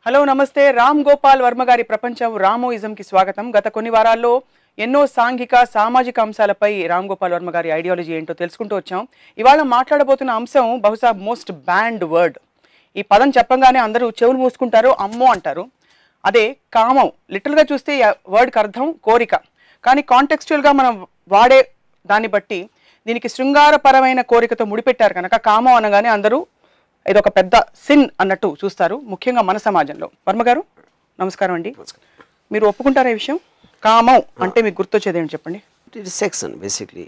Hello నమస్తే. రామ్ గోపాల్ వర్మ గారి ప్రపంచం రామోయిజంకి స్వాగతం. గత కొన్ని వారాల్లో ఎన్నో సాంఘిక సామాజిక అంశాలపై రామ్ గోపాల్ వర్మ గారి ఐడియాలజీ ఏంటో తెలుసుకుంటూ వచ్చాం. ఇవాళ మాట్లాడబోతున్న అంశం బహుశా మోస్ట్ బ్యాండ్ వర్డ్. ఈ పదం చెప్పంగానే అందరూ చెవులు మూసుకుంటారు, అమ్మో అంటారు. అదే కామం. లిటరల్గా చూస్తే వర్డ్కి అర్థం కోరిక. కానీ కాంటెక్స్చువల్గా మనం వాడే దాన్ని బట్టి దీనికి శృంగారపరమైన కోరికతో ముడిపెట్టారు కనుక కామం అనగానే అందరూ ఇదొక పెద్ద సిన్ అన్నట్టు చూస్తారు, ముఖ్యంగా మన సమాజంలో. వర్మ గారు నమస్కారం అండి. మీరు ఒప్పుకుంటారా ఈ విషయం? కామం అంటే మీకు గుర్తొచ్చేది ఏంటి చెప్పండి. It is sex and basically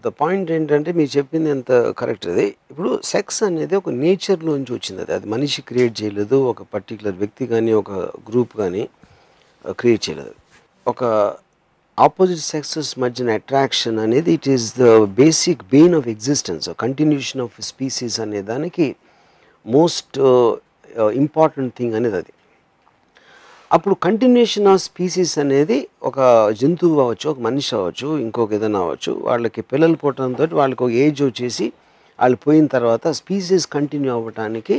the point ఏంటంటే మీరు చెప్పింది ఎంత కరెక్ట్. అది ఇప్పుడు సెక్స్ అనేది ఒక నేచర్లోంచి వచ్చింది. అది మనిషి క్రియేట్ చేయలేదు, ఒక పర్టికులర్ వ్యక్తి కానీ ఒక గ్రూప్ కానీ క్రియేట్ చేయలేదు. ఒక ఆపోజిట్ సెక్సెస్ మధ్యన అట్రాక్షన్ అనేది it is the basic Bain of existence, continuation of species అనే దానికి మోస్ట్ ఇంపార్టెంట్ థింగ్ అనేది అది. అప్పుడు కంటిన్యూషన్ ఆఫ్ స్పీసీస్ అనేది ఒక జంతువు అవ్వచ్చు, ఒక మనిషి అవ్వచ్చు, ఇంకొక ఏదైనా అవ్వచ్చు, వాళ్ళకి పిల్లలు పుట్టడంతో వాళ్ళకి ఒక ఏజ్ వచ్చేసి వాళ్ళు పోయిన తర్వాత స్పీసీస్ కంటిన్యూ అవ్వటానికి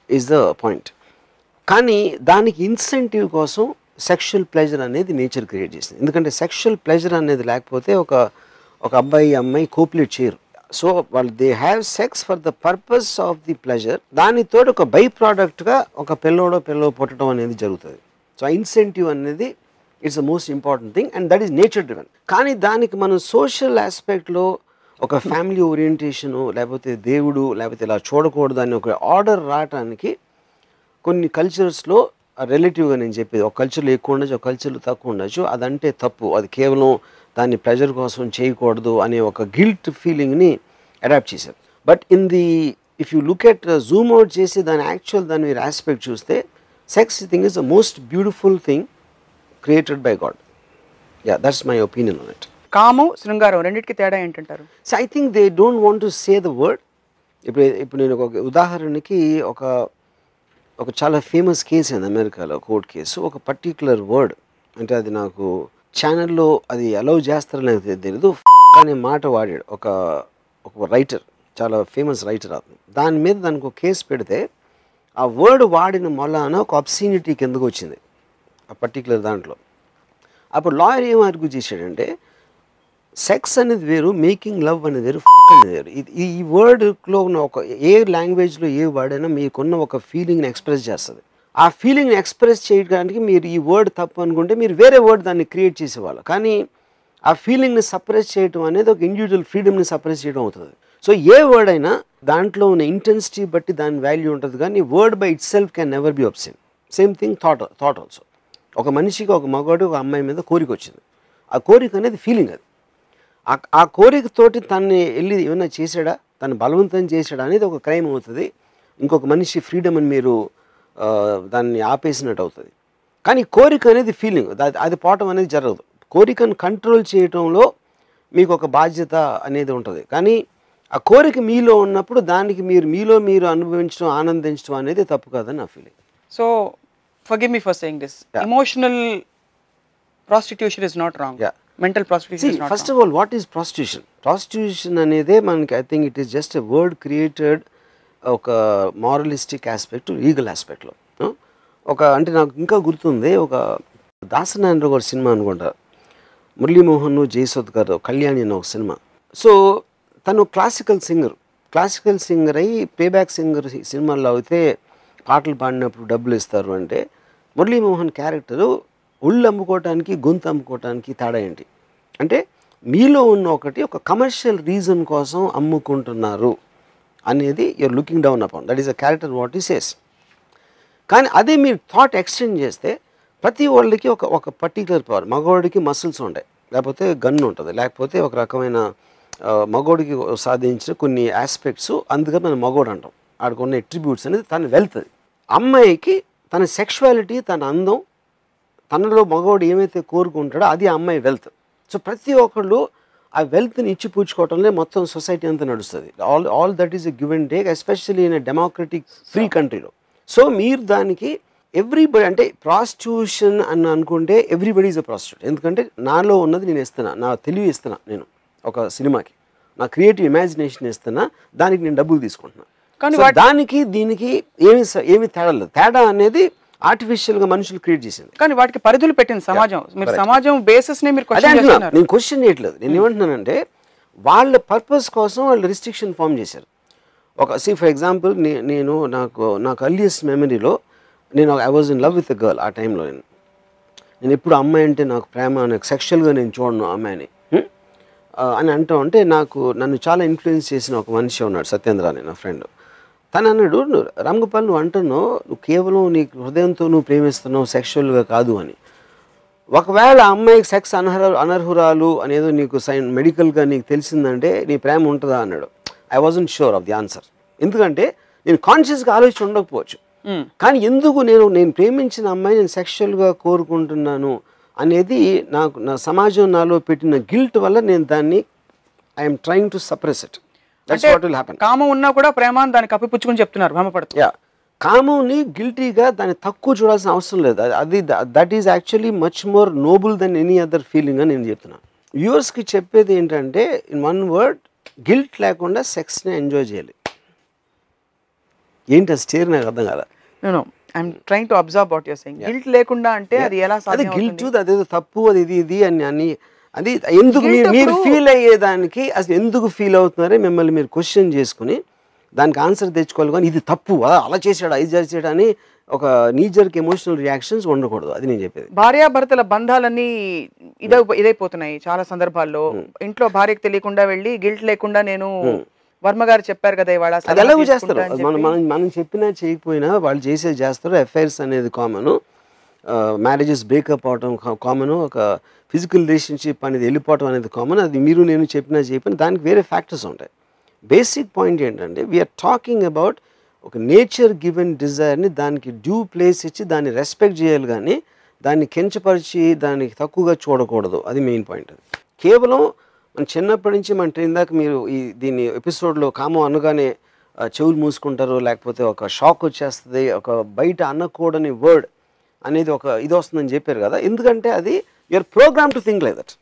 ఈజ్ ద పాయింట్. కానీ దానికి ఇన్సెంటివ్ కోసం సెక్షువల్ ప్లెజర్ అనేది నేచర్ క్రియేట్ చేసింది. ఎందుకంటే సెక్షువల్ ప్లెజర్ అనేది లేకపోతే ఒక అబ్బాయి అమ్మాయి కోపులేట్ చేయరు. సో వాళ్ళు they have sex for the purpose of the pleasure. దానితో ఒక బై ప్రోడక్ట్గా ఒక పిల్లోడో పుట్టడం అనేది జరుగుతుంది. సో ఇన్సెంటివ్ అనేది it's the most important thing and that is nature driven. కానీ దానికి మనం సోషల్ ఆస్పెక్ట్లో ఒక ఫ్యామిలీ ఓరియంటేషను లేకపోతే దేవుడు లేకపోతే ఇలా చూడకూడదు అని ఒక ఆర్డర్ రావటానికి కొన్ని కల్చర్స్లో రిలేటివ్గా నేను చెప్పేది, ఒక కల్చర్లో ఎక్కువ ఉండొచ్చు, ఒక కల్చర్లో తక్కువ ఉండొచ్చు. అదంటే తప్పు, అది కేవలం దాన్ని ప్రెజర్ కోసం చేయకూడదు అనే ఒక గిల్ట్ ఫీలింగ్ని అడాప్ట్ చేశారు. But if you look at Zoom out చేసి దాని మీరు ఆస్పెక్ట్ చూస్తే sex thing is the most beautiful thing created by God. Yeah, that's my opinion on it. కామం శృంగారం రెండింటికి తేడా ఏంటంటారు? So I think they don't want to say the word. ఇప్పుడు నేను ఒక ఉదాహరణకి ఒక చాలా ఫేమస్ కేసు అయింది అమెరికాలో, కోర్ట్ కేసు. ఒక పర్టిక్యులర్ వర్డ్ అంటే అది నాకు ఛానల్లో అది అలౌ చేస్తారో నాకు తెలియదు అనే మాట వాడాడు ఒక రైటర్, చాలా ఫేమస్ రైటర్ అతను. దాని మీద దానికి ఒక కేసు పెడితే ఆ వర్డ్ వాడిన మొలాన ఒక అబ్సీనిటీ కిందకు వచ్చింది ఆ పర్టిక్యులర్ దాంట్లో. అప్పుడు లాయర్ ఏం ఆర్గ్యూ చేశాడంటే సెక్స్ అనేది వేరు, మేకింగ్ లవ్ అనేది వేరు, అనేది వేరు. ఈ వర్డ్లో ఉన్న ఒక ఏ లాంగ్వేజ్లో ఏ వర్డ్ అయినా మీకున్న ఒక ఫీలింగ్ని ఎక్స్ప్రెస్ చేస్తుంది. ఆ ఫీలింగ్ని ఎక్స్ప్రెస్ చేయడానికి మీరు ఈ వర్డ్ తప్పు అనుకుంటే మీరు వేరే వర్డ్ దాన్ని క్రియేట్ చేసేవాళ్ళు. కానీ ఆ ఫీలింగ్ని సప్రెస్ చేయడం అనేది ఒక ఇండివిజువల్ ఫ్రీడమ్ని సప్రెస్ చేయడం అవుతుంది. సో ఏ వర్డ్ అయినా దాంట్లో ఉన్న ఇంటెన్సిటీ బట్టి దాని వాల్యూ ఉంటుంది. కానీ word by it self can never be absent. Same thing thought also. ఒక మనిషికి ఒక మగవాడు ఒక అమ్మాయి మీద కోరిక వచ్చింది. ఆ కోరిక అనేది ఫీలింగ్. అది ఆ కోరికతోటి తన్ని వెళ్ళి ఏమైనా చేశాడా, తను బలవంతం చేశాడా అనేది ఒక క్రైమ్ అవుతుంది. ఇంకొక మనిషి ఫ్రీడమ్ అని మీరు దాన్ని ఆపేసినట్టు అవుతుంది. కానీ కోరిక అనేది ఫీలింగ్, అది పోవటం అనేది జరగదు. కోరికను కంట్రోల్ చేయటంలో మీకు ఒక బాధ్యత అనేది ఉంటుంది. కానీ ఆ కోరిక మీలో ఉన్నప్పుడు దానికి మీరు అనుభవించడం, ఆనందించడం అనేది తప్పు కాదని నా feeling. So forgive me for saying this. Emotional prostitution is not wrong. Mental prostitution is not first wrong. Of all, what is prostitution? Prostitution anede manaki I think it is just a word created oka moralistic aspect to legal aspect lo. Oka ante naaku inka gurtundi oka Dasanandra garu cinema anukonta, Murali Mohan Jayaswat garu Kalyani ana oka cinema. So tanu classical singer ayi playback singer cinema lo aithe పాటలు పాడినప్పుడు డబ్బులు ఇస్తారు అంటే Murali Mohan character ఒళ్ళు అమ్ముకోవటానికి గొంతు అమ్ముకోవటానికి తేడా ఏంటి అంటే మీలో ఉన్న ఒక కమర్షియల్ రీజన్ కోసం అమ్ముకుంటున్నారు అనేది you're looking down upon. That is a character what he says. కానీ అదే మీరు థాట్ ఎక్స్టెండ్ చేస్తే ప్రతి వాళ్ళకి ఒక పర్టికులర్ పవర్, మగవాడికి మసిల్స్ ఉంటాయి, లేకపోతే గన్ ఉంటుంది, లేకపోతే ఒక రకమైన మగవాడికి సాధించిన కొన్ని ఆస్పెక్ట్స్, అందుకని మనం మగవాడు అంటాం. ఆడుకున్న ఎట్రిబ్యూట్స్ అనేది తన వెల్త్. అమ్మాయికి తన సెక్షువాలిటీ, తన అందం, తనలో మగవాడు ఏమైతే కోరుకుంటాడో అది అమ్మాయి వెల్త్. సో ప్రతి ఒక్కళ్ళు ఆ వెల్త్ని ఇచ్చిపుచ్చుకోవటంలో మొత్తం సొసైటీ అంతా నడుస్తుంది. All that is a give and take, especially in a democratic free కంట్రీలో. సో మీరు దానికి ఎవ్రీబడి అంటే ప్రాస్టిట్యూషన్ అని అనుకుంటే ఎవ్రీబడి ఈజ్ అ ప్రాస్టిట్యూట్. ఎందుకంటే నాలో ఉన్నది నేను ఇస్తున్నా, నా తెలివి ఇస్తున్నా, నేను ఒక సినిమాకి నా క్రియేటివ్ ఇమాజినేషన్ ఇస్తున్నా, దానికి నేను డబ్బులు తీసుకుంటున్నా. కానీ దానికి దీనికి ఏమి తేడా లేదు. తేడా అనేది ఆర్టిఫిషియల్ గా మనుషులు క్రియేట్ చేసింది. కానీ వాటికి పరిధులు పెట్టింది సమాజం. మీరు సమాజం బేసిస్ నే మీరు నేను క్వశ్చన్ చేయట్లేదు. నేను ఏమంటున్నానంటే వాళ్ళ పర్పస్ కోసం వాళ్ళు రిస్ట్రిక్షన్ ఫామ్ చేశారు. ఫర్ ఎగ్జాంపుల్ నాకు అర్లియస్ట్ మెమరీలో I was in love with a girl. ఆ టైంలో నేను ఎప్పుడు అమ్మాయి అంటే నాకు ప్రేమ, నాకు సెక్షువల్గా నేను చూడను అమ్మాయిని అని అంటూ ఉంటే నన్ను చాలా ఇన్ఫ్లుయెన్స్ చేసిన ఒక మనిషి ఉన్నాడు, సత్యేంద్ర అని నా ఫ్రెండ్. తను అన్నాడు, రామ్ గోపాల్ నువ్వు అంటున్నావు నువ్వు కేవలం నీ హృదయంతో నువ్వు ప్రేమిస్తున్నావు, సెక్షువల్గా కాదు అని. ఒకవేళ అమ్మాయికి సెక్స్ అనర్హురాలు అనేది నీకు మెడికల్గా నీకు తెలిసిందంటే నీ ప్రేమ ఉంటుందా అన్నాడు. I wasn't sure of the answer. ఎందుకంటే నేను కాన్షియస్గా ఆలోచన ఉండకపోవచ్చు, కానీ ఎందుకు నేను ప్రేమించిన అమ్మాయి నేను సెక్షువల్గా కోరుకుంటున్నాను అనేది నా సమాజం నాలో పెట్టిన గిల్ట్ వల్ల నేను దాన్ని I'm trying to suppress it. That's what will happen. కామం ఉన్నా కూడా ప్రేమ దాన్ని కప్పిపుచ్చుకుని చెప్తున్నారు, భ్రమపడుతూ. కామంని గిల్టీగా దాన్ని తక్కువ చూడాల్సిన అవసరం లేదు. That is actually much more noble than any other feeling అని నేను చెప్తున్నాను. వ్యూవర్స్కి చెప్పేది ఏంటంటే ఇన్ వన్ వర్డ్, గిల్ట్ లేకుండా సెక్స్ని ఎంజాయ్ చేయాలి. ఏంటి ఆ స్టేర్ నాకు అర్థం కాదు. I'm trying to observe what you're saying. Guilt లేకుండా అంటే అది ఎలా సాధ్యం? అది గిల్ట్, అదేదో తప్పు, అది ఇది అని అది ఎందుకు మీరు ఫీల్ అయ్యేదానికి అసలు ఎందుకు ఫీల్ అవుతున్నారో మిమ్మల్ని మీరు క్వశ్చన్ చేసుకుని దానికి ఆన్సర్ తెచ్చుకోవాలి. కానీ ఇది తప్పు, అలా చేసాడు, ఇది చేసాడు అని ఒక నీజర్కి ఎమోషనల్ రియాక్షన్స్ ఉండకూడదు. అది నేను చెప్పేది. భార్యాభర్తల బంధాలన్నీ ఇదైపోతున్నాయి చాలా సందర్భాల్లో. ఇంట్లో భార్యకు తెలియకుండా వెళ్ళి గిల్ట్ లేకుండా నేను వర్మ గారు చెప్పారు కదా ఇవాళ, అది ఎలాగో చేస్తారు. మనం చెప్పినా చేయకపోయినా వాళ్ళు చేస్తారు. ఎఫ్ఐఆర్స్ అనేది కామన్, మ్యారేజెస్ బ్రేకప్ అవడం కామన్, ఒక ఫిజికల్ రిలేషన్షిప్ అనేది వెళ్ళిపోవడం అనేది కామన్. అది మీరు నేను చెప్పినా చేయకపోయినా దానికి వేరే ఫ్యాక్టర్స్ ఉంటాయి. బేసిక్ పాయింట్ ఏంటంటే వీఆర్ టాకింగ్ అబౌట్ ఒక నేచర్ గివెన్ డిజైర్ని దానికి డ్యూ ప్లేస్ ఇచ్చి దాన్ని రెస్పెక్ట్ చేయాలి, కానీ దాన్ని కించపరిచి దానికి తక్కువగా చూడకూడదు. అది మెయిన్ పాయింట్. అది కేవలం మన చిన్నప్పటి నుంచి మన ఇందాక మీరు దీన్ని ఎపిసోడ్లో కామం అనగానే చెవులు మూసుకుంటారు, లేకపోతే ఒక షాక్ వచ్చేస్తుంది, ఒక బయట అనకూడని వర్డ్ అనేది ఒక ఇది వస్తుందని చెప్పారు కదా. ఎందుకంటే అది you're program to think like that.